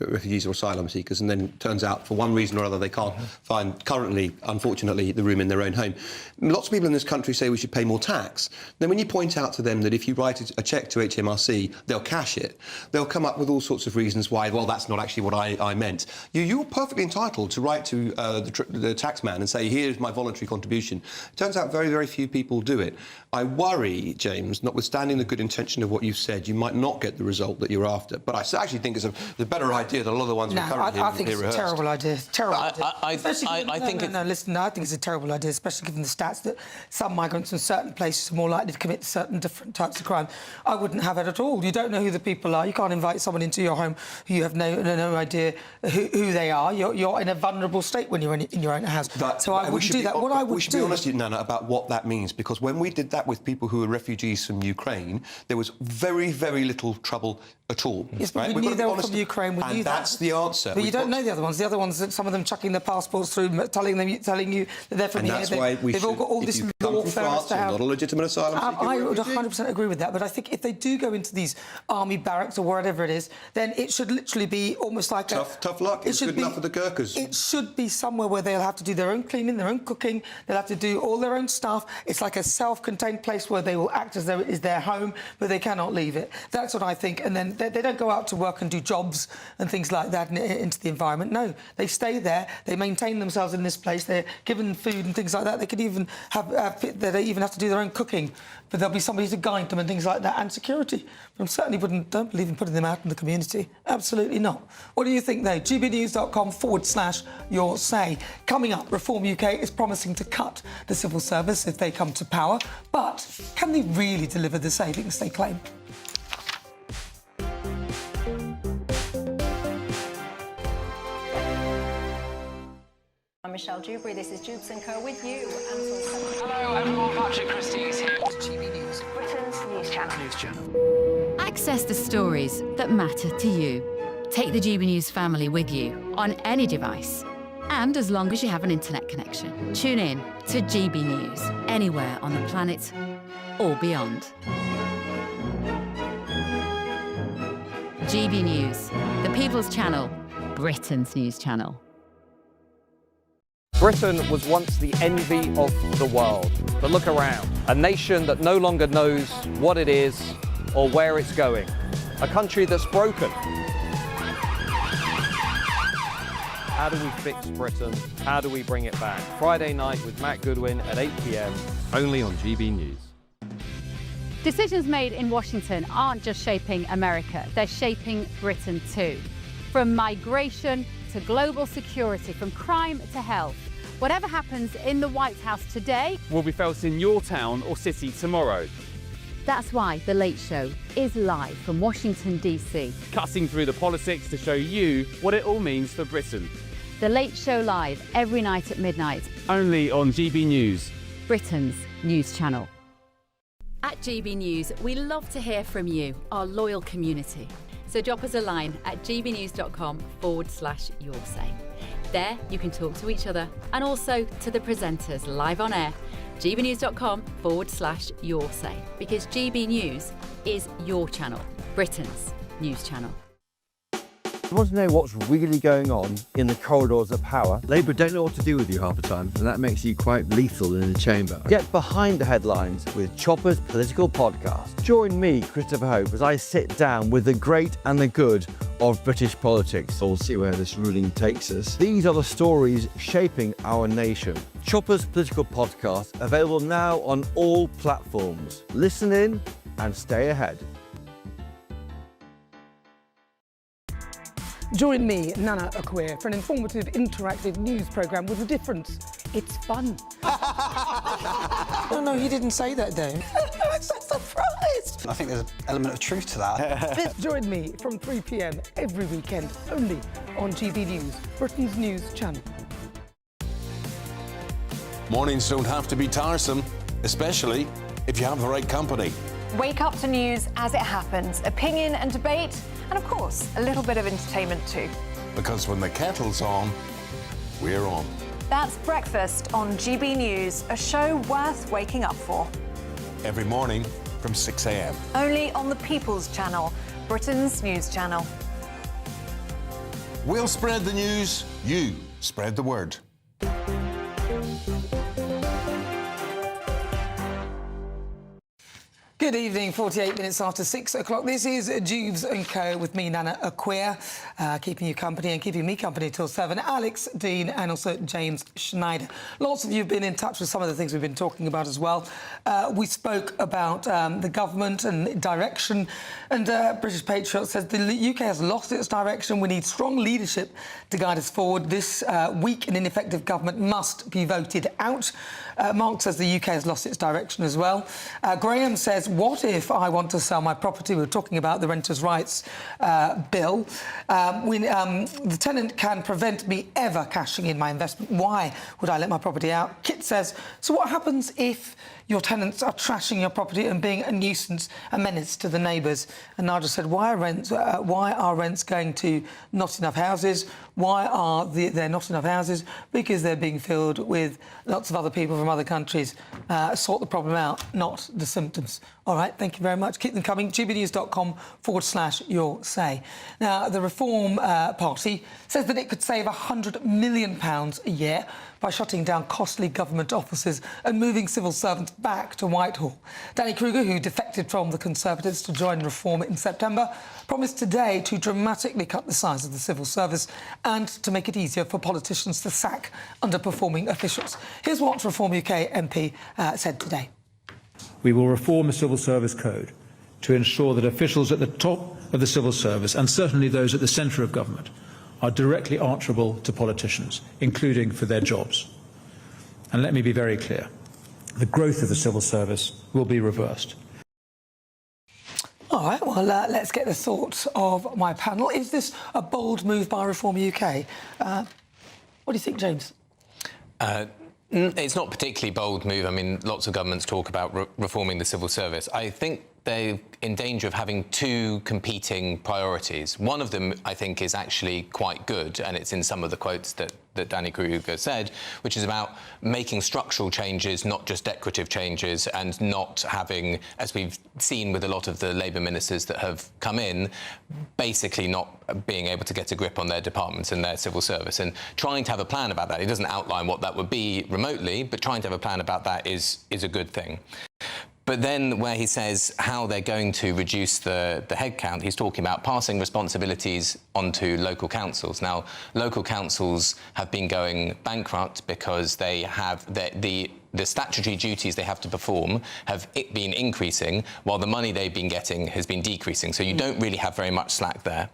refugees or asylum seekers, and then it turns out, for one reason or other, they can't find, currently, unfortunately, the room in their own home. Lots of people in this country say we should pay more tax. Then when you point out to them that if you write a cheque to HMRC, they'll cash it, they'll come up with all sorts of reasons why, well, that's not actually what I meant. You're perfectly entitled to write to the tax man and say, here's my voluntary contribution. It turns out very, very few people do it. I worry, James, notwithstanding the good intention of what you've said, you might not get the result that you're after. But I actually think it's a better idea than a lot of the ones we're currently I think it's a terrible idea. Terrible idea. I think it's a terrible idea, especially given the stats that some migrants in certain places are more likely to commit certain different types of crime. I wouldn't have it at all. You don't know who the people are. You can't invite someone into your home who you have no idea who they are. You're in a vulnerable state when you're in your own house. So I wouldn't do that. What I would do... We should be honest, Nana, about what that means, because when we did that with people who were refugees from Ukraine, there was very, very little trouble at all. Yes, but right? we knew they were from Ukraine. We knew that. That's the answer. But you don't know the other ones. The other ones, some of them chucking their passports through, telling you that they're from and here. that's why they've all got all this lawfare. Not a legitimate asylum seeker. I would 100% agree with that. But I think if they do go into these army barracks or wherever it is, then it should literally be almost like tough luck. It's good enough for the Gurkhas. It should be somewhere where they'll have to do their own cleaning, their own cooking. They'll have to do all their own stuff. It's like a self-contained place where they will act as though it is their home, but they cannot leave it. That's what I think. And then they don't go out to work and do jobs and things like that into the environment. No, they stay there. They maintain themselves in this place. They're given food and things like that. They could even they even have to do their own cooking, but there'll be somebody to guide them and things like that, and security. I certainly don't believe in putting them out in the community. Absolutely not. What do you think, though? gbnews.com/your say. Coming up, Reform UK is promising to cut the civil service if they come to power, but can they really deliver the savings they claim? I'm Michelle Dewberry, this is Dewbs & Co with you. Hello everyone, Patrick Christie is here. GB News, Britain's news channel. Access the stories that matter to you. Take the GB News family with you on any device. And as long as you have an internet connection, tune in to GB News anywhere on the planet or beyond. GB News, the People's Channel, Britain's news channel. Britain was once the envy of the world, but look around. A nation that no longer knows what it is or where it's going. A country that's broken. How do we fix Britain? How do we bring it back? Friday night with Matt Goodwin at 8 p.m. only on GB News. Decisions made in Washington aren't just shaping America, they're shaping Britain too. From migration to global security, from crime to health. Whatever happens in the White House today will be felt in your town or city tomorrow. That's why The Late Show is live from Washington, D.C. Cutting through the politics to show you what it all means for Britain. The Late Show live every night at midnight. Only on GB News, Britain's news channel. At GB News, we love to hear from you, our loyal community. So drop us a line at gbnews.com/your say. There you can talk to each other and also to the presenters live on air. gbnews.com/your say, because GB News is your channel, Britain's news channel. You want to know what's really going on in the corridors of power? Labour don't know what to do with you half the time, and that makes you quite lethal in the chamber. Get behind the headlines with Chopper's Political Podcast. Join me, Christopher Hope, as I sit down with the great and the good of British politics. We'll see where this ruling takes us. These are the stories shaping our nation. Chopper's Political Podcast, available now on all platforms. Listen in and stay ahead. Join me, Nana Akweer, for an informative, interactive news programme with a difference. It's fun. No, he didn't say that, Dave. I'm so surprised. I think there's an element of truth to that. Join me from 3 p.m. every weekend, only on GB News, Britain's news channel. Mornings don't have to be tiresome, especially if you have the right company. Wake up to news as it happens, opinion and debate, and of course, a little bit of entertainment too. Because when the kettle's on, we're on. That's Breakfast on GB News, a show worth waking up for. Every morning from 6 a.m. Only on the People's Channel, Britain's news channel. We'll spread the news, you spread the word. Good evening, 48 minutes after 6 o'clock. This is Dewbs & Co with me, Nana Akweer, keeping you company and keeping me company till 7. Alex Dean and also James Schneider. Lots of you have been in touch with some of the things we've been talking about as well. We spoke about the government and direction, and British Patriot says the UK has lost its direction. We need strong leadership to guide us forward. This weak and ineffective government must be voted out. Mark says the UK has lost its direction as well. Graham says, what if I want to sell my property? We're talking about the Renters' Rights Bill. The tenant can prevent me ever cashing in my investment. Why would I let my property out? Kit says, so what happens if your tenants are trashing your property and being a nuisance, a menace to the neighbours? And Nigel said, why are rents going to not enough houses? Why are there not enough houses? Because they're being filled with lots of other people from other countries. Sort the problem out, not the symptoms. All right, thank you very much. Keep them coming. gbnews.com/your say. Now, the Reform Party says that it could save £100 million a year by shutting down costly government offices and moving civil servants back to Whitehall. Danny Kruger, who defected from the Conservatives to join Reform in September, promised today to dramatically cut the size of the civil service and to make it easier for politicians to sack underperforming officials. Here's what Reform UK MP said today. We will reform the Civil Service Code to ensure that officials at the top of the civil service, and certainly those at the centre of government, are directly answerable to politicians, including for their jobs. And let me be very clear, the growth of the civil service will be reversed. All right, well, let's get the thoughts of my panel. Is this a bold move by Reform UK? What do you think, James? It's not a particularly bold move. I mean, lots of governments talk about reforming the civil service. I think they're in danger of having two competing priorities. One of them, I think, is actually quite good, and it's in some of the quotes that Danny Kruger said, which is about making structural changes, not just decorative changes, and not having, as we've seen with a lot of the Labour ministers that have come in, basically not being able to get a grip on their departments and their civil service, and trying to have a plan about that. He doesn't outline what that would be remotely, but trying to have a plan about that is a good thing. But then where he says how they're going to reduce the headcount, he's talking about passing responsibilities onto local councils. Now, local councils have been going bankrupt because they have the statutory duties they have to perform have been increasing while the money they've been getting has been decreasing. So you don't really have very much slack there.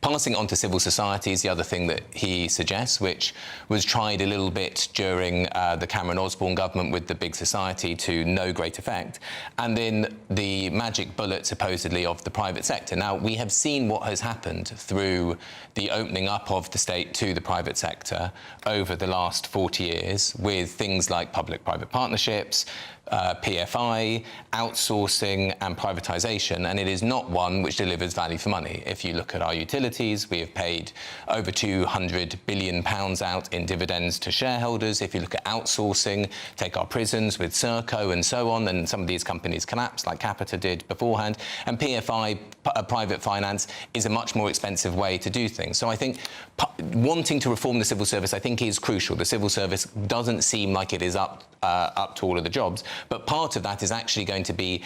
Passing on to civil society is the other thing that he suggests, which was tried a little bit during the Cameron-Osborne government with the big society to no great effect. And then the magic bullet, supposedly, of the private sector. Now, we have seen what has happened through the opening up of the state to the private sector over the last 40 years with things like public-private partnerships, PFI, outsourcing and privatisation, and it is not one which delivers value for money. If you look at our utilities, we have paid over £200 billion out in dividends to shareholders. If you look at outsourcing, take our prisons with Serco and so on, and some of these companies collapsed like Capita did beforehand, and PFI, private finance, is a much more expensive way to do things. So I think wanting to reform the civil service, I think, is crucial. The civil service doesn't seem like it is up to all of the jobs. But part of that is actually going to be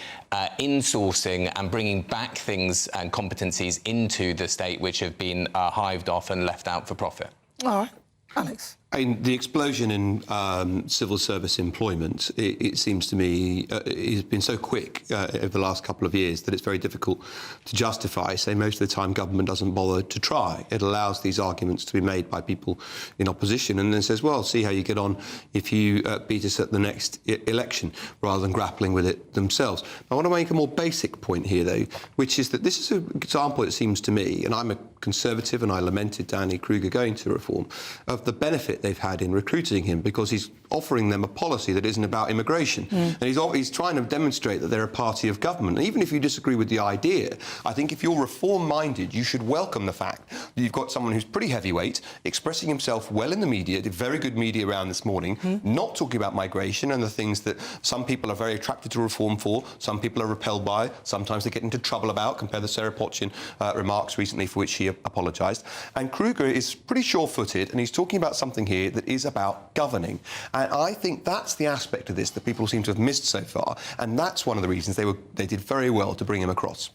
insourcing and bringing back things and competencies into the state which have been hived off and left out for profit. All right. Alex? The explosion in civil service employment, it seems to me, has been so quick over the last couple of years that it's very difficult to justify. Say most of the time government doesn't bother to try. It allows these arguments to be made by people in opposition and then says, well, see how you get on if you beat us at the next election, rather than grappling with it themselves. I want to make a more basic point here, though, which is that this is an example, it seems to me, and I'm a Conservative and I lamented Danny Kruger going to Reform, of the benefit they've had in recruiting him, because he's offering them a policy that isn't about immigration. And he's trying to demonstrate that they're a party of government. And even if you disagree with the idea, I think if you're reform-minded, you should welcome the fact that you've got someone who's pretty heavyweight, expressing himself well in the media, did very good media round this morning, not talking about migration and the things that some people are very attracted to Reform for, some people are repelled by, sometimes they get into trouble about. Compare the Sarah Potchin remarks recently, for which he apologised. And Kruger is pretty sure-footed, and he's talking about something here that is about governing. And I think that's the aspect of this that people seem to have missed so far, and that's one of the reasons they did very well to bring him across.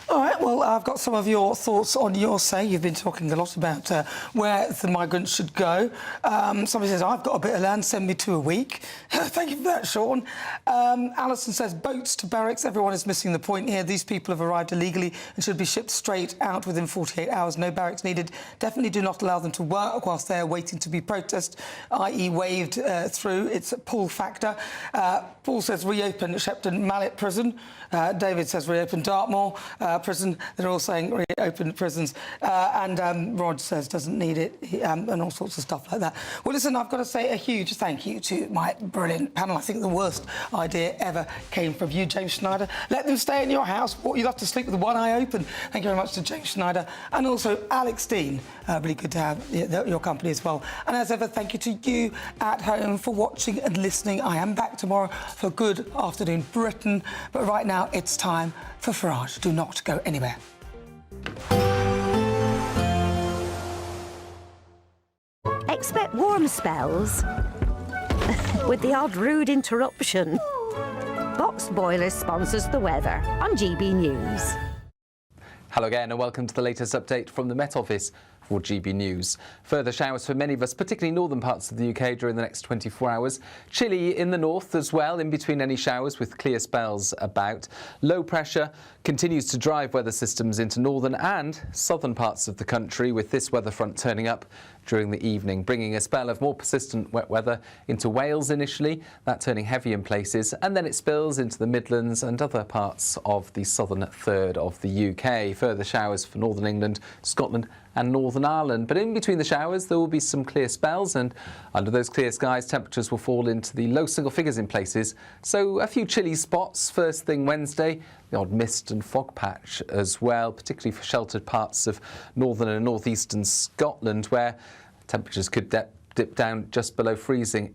All right, Yeah, well, I've got some of your thoughts on your say. You've been talking a lot about where the migrants should go. Somebody says, I've got a bit of land, send me to a week. Thank you for that, Sean. Alison says, boats to barracks. Everyone is missing the point here. These people have arrived illegally and should be shipped straight out within 48 hours. No barracks needed. Definitely do not allow them to work whilst they're waiting to be processed, i.e. waved through. It's a pull factor. Paul says, reopen Shepton Mallet Prison. David says, reopen Dartmoor Prison. They're all saying reopen prisons. And Rod says, doesn't need it, and all sorts of stuff like that. Well, listen, I've got to say a huge thank you to my brilliant panel. I think the worst idea ever came from you, James Schneider. Let them stay in your house. You'll have to sleep with one eye open. Thank you very much to James Schneider. And also Alex Dean. Really good to have your company as well. And as ever, thank you to you at home for watching and listening. I am back tomorrow for Good Afternoon Britain. But right now, it's time for Farage. Do not go anywhere. Expect warm spells with the odd rude interruption. Box Boilers sponsors the weather on GB News. Hello again and welcome to the latest update from the Met Office for GB News. Further showers for many of us, particularly northern parts of the UK during the next 24 hours. Chilly in the north as well, in between any showers with clear spells about. Low pressure continues to drive weather systems into northern and southern parts of the country, with this weather front turning up during the evening, bringing a spell of more persistent wet weather into Wales initially, that turning heavy in places, and then it spills into the Midlands and other parts of the southern third of the UK. Further showers for northern England, Scotland and Northern Ireland. But in between the showers, there will be some clear spells, and under those clear skies, temperatures will fall into the low single figures in places. So a few chilly spots first thing Wednesday, the odd mist and fog patch as well, particularly for sheltered parts of northern and northeastern Scotland, where temperatures could dip down just below freezing